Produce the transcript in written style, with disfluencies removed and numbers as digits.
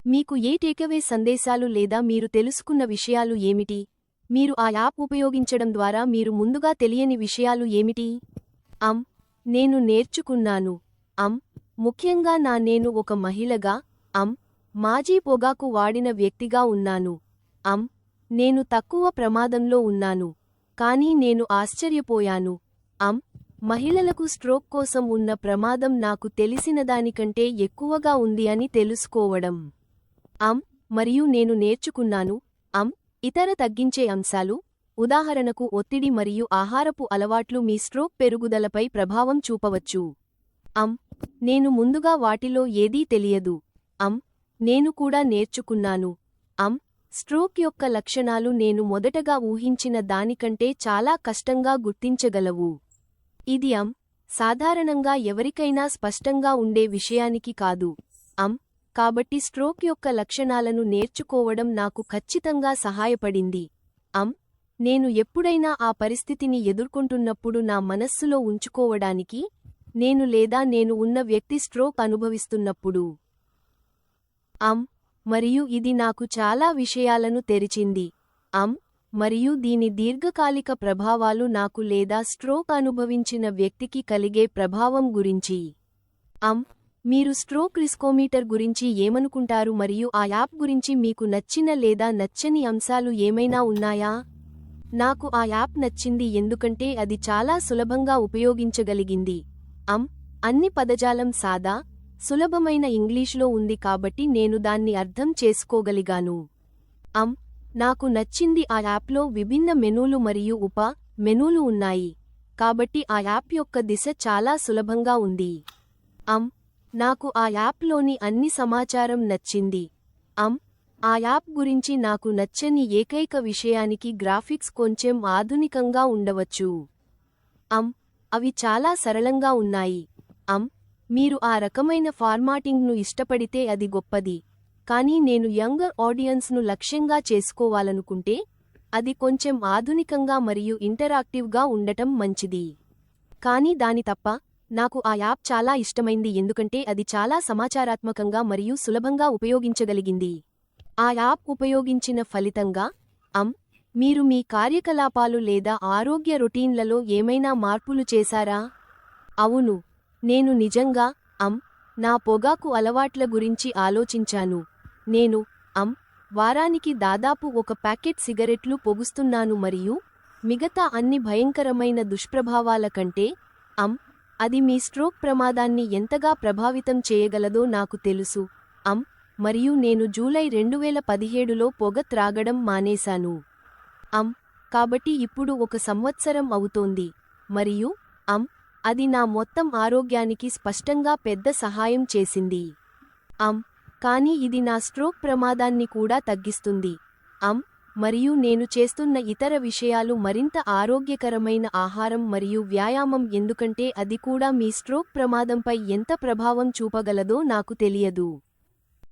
మీకు ఏ టేకవే సందేశాలు లేదా మీరు తెలుసుకున్న విషయాలు ఏమిటి? మీరు ఆ యాప్ ఉపయోగించడం ద్వారా మీరు ముందుగా తెలియని విషయాలు ఏమిటి? నేను నేర్చుకున్నాను. ముఖ్యంగా నేను ఒక మహిళగా. మాజీ పొగాకు వాడిన వ్యక్తిగా ఉన్నాను. నేను తక్కువ ప్రమాదంలో ఉన్నాను. కానీ నేను ఆశ్చర్యపోయాను. మహిళలకు స్ట్రోక్ కోసం ఉన్న ప్రమాదం నాకు తెలిసినదానికంటే ఎక్కువగా ఉంది అని తెలుసుకోవడం. మరియు నేను నేర్చుకున్నాను. ఇతర తగ్గించే అంశాలు, ఉదాహరణకు ఒత్తిడి మరియు ఆహారపు అలవాట్లు మీ స్ట్రోక్ పెరుగుదలపై ప్రభావం చూపవచ్చు. నేను ముందుగా వాటిలో ఏదీ తెలియదు. నేను కూడా నేర్చుకున్నాను. స్ట్రోక్ యొక్క లక్షణాలు నేను మొదటగా ఊహించిన దానికంటే చాలా కష్టంగా గుర్తించగలవు. ఇది సాధారణంగా ఎవరికైనా స్పష్టంగా ఉండే విషయానికి కాదు. కాబట్టి స్ట్రోక్ యొక్క లక్షణాలను నేర్చుకోవడం నాకు ఖచ్చితంగా సహాయపడింది. నేను ఎప్పుడైనా ఆ పరిస్థితిని ఎదుర్కొంటున్నప్పుడు నా మనస్సులో ఉంచుకోవడానికి, నేను ఉన్న వ్యక్తి స్ట్రోక్ అనుభవిస్తున్నప్పుడు. మరియు ఇది నాకు చాలా విషయాలను తెరిచింది. మరియు దీని దీర్ఘకాలిక ప్రభావాలు నాకు లేదా స్ట్రోక్ అనుభవించిన వ్యక్తికి కలిగే ప్రభావం గురించి. మీరు స్ట్రోక్ రిస్కోమీటర్ గురించి ఏమనుకుంటారు మరియు ఆ యాప్ గురించి మీకు నచ్చిన లేదా నచ్చని అంశాలు ఏమైనా ఉన్నాయా? నాకు ఆ యాప్ నచ్చింది ఎందుకంటే అది చాలా సులభంగా ఉపయోగించగలిగింది. అన్ని పదజాలం సాదా, సులభమైన ఇంగ్లీష్లో ఉంది కాబట్టి నేను దాన్ని అర్థం చేసుకోగలిగాను. నాకు నచ్చింది ఆ యాప్లో విభిన్న మెనూలు మరియు మెనూలు ఉన్నాయి, కాబట్టి ఆ యాప్ యొక్క దిశ చాలా సులభంగా ఉంది. నాకు ఆ యాప్లోని అన్ని సమాచారం నచ్చింది. ఆ యాప్ గురించి నాకు నచ్చని ఏకైక విషయానికి గ్రాఫిక్స్ కొంచెం ఆధునికంగా ఉండవచ్చు. అవి చాలా సరళంగా ఉన్నాయి. మీరు ఆ రకమైన ఫార్మాటింగ్ను ఇష్టపడితే అది గొప్పది, కానీ నేను యంగర్ ఆడియన్స్ను లక్ష్యంగా చేసుకోవాలనుకుంటే అది కొంచెం ఆధునికంగా మరియు ఇంటరాక్టివ్గా ఉండటం మంచిది. కానీ దాని తప్ప, నాకు ఆ యాప్ చాలా ఇష్టమైంది ఎందుకంటే అది చాలా సమాచారాత్మకంగా మరియు సులభంగా ఉపయోగించగలిగింది. ఆ యాప్ ఉపయోగించిన ఫలితంగా మీరు మీ కార్యకలాపాలు లేదా ఆరోగ్య రొటీన్లలో ఏమైనా మార్పులు చేశారా? అవును, నేను నిజంగా నా పొగాకు అలవాట్ల గురించి ఆలోచించాను. నేను వారానికి దాదాపు 1 ప్యాకెట్ సిగరెట్లు పొగుస్తున్నాను మరియు మిగతా అన్ని భయంకరమైన దుష్ప్రభావాల కంటే అది మీ స్ట్రోక్ ప్రమాదాన్ని ఎంతగా ప్రభావితం చేయగలదో నాకు తెలుసు. మరియు నేను జూలై 2017లో పొగ త్రాగడం మానేశాను. కాబట్టి ఇప్పుడు 1 సంవత్సరం అవుతోంది మరియు అది నా మొత్తం ఆరోగ్యానికి స్పష్టంగా పెద్ద సహాయం చేసింది. కానీ ఇది నా స్ట్రోక్ ప్రమాదాన్ని కూడా తగ్గిస్తుంది. మరియు నేను చేస్తున్న ఇతర విషయాలు మరింత ఆరోగ్యకరమైన ఆహారం మరియు వ్యాయామం ఎందుకంటే అది కూడా మీ స్ట్రోక్ ప్రమాదంపై ఎంత ప్రభావం చూపగలదో నాకు తెలియదు.